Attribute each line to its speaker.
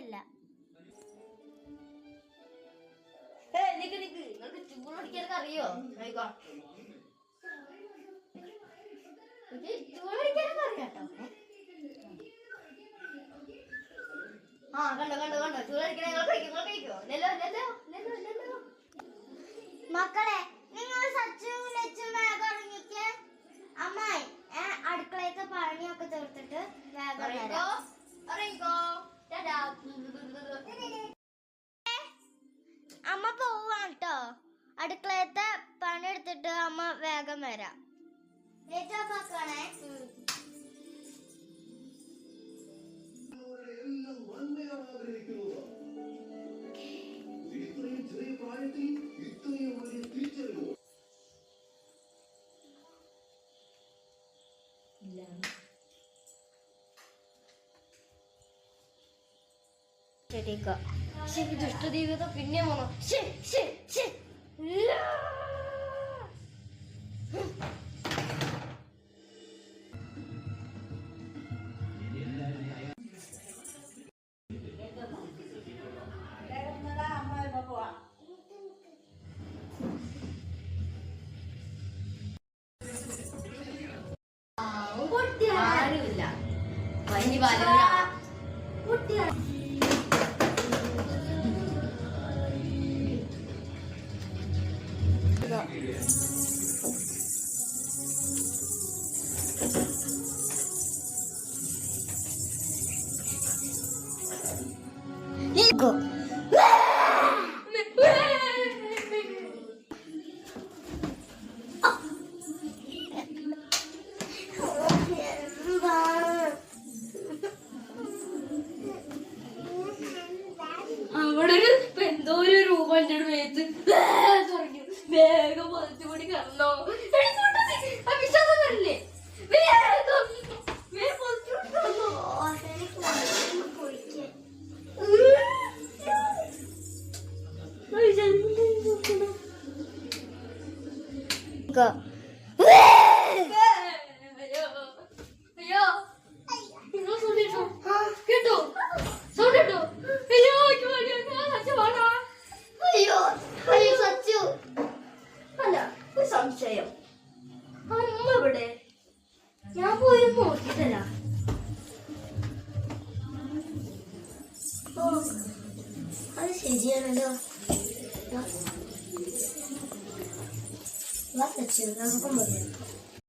Speaker 1: കാര്യമല്ല.
Speaker 2: അറിയോ
Speaker 1: മക്കളെ നിങ്ങൾ സച്ചുറങ്ങിക്ക് അമ്മായി അടുക്കളയൊക്കെ പണിയൊക്കെ തീർത്തിട്ട് അമ്മ പോവാണ് കേട്ടോ. അടുക്കളയത്തെ പണിയെടുത്തിട്ട് അമ്മ വേഗം വരാം. മക്കളെ
Speaker 2: ദുഷ്ടദീപത പിന്നെ വന്നു. ആരുമില്ല പനി
Speaker 1: Go.
Speaker 2: അവിടെ എന്തോ ഒരു രൂപം എൻ്റെ മേത്ത് തുടങ്ങി. വേഗം പൊതിച്ചുകൂടി കറന്നോ വിശ്വാസം തരില്ലേ? വേഗം പൊതിച്ചുകൂടി കറന്നോ.
Speaker 1: Go.
Speaker 2: സംശയം അമ്മ ഇവിടെ ഞാൻ പോയി നോക്കിട്ടല്ല. അത് ശരിയാണല്ലോ. നമുക്ക് പറയാം.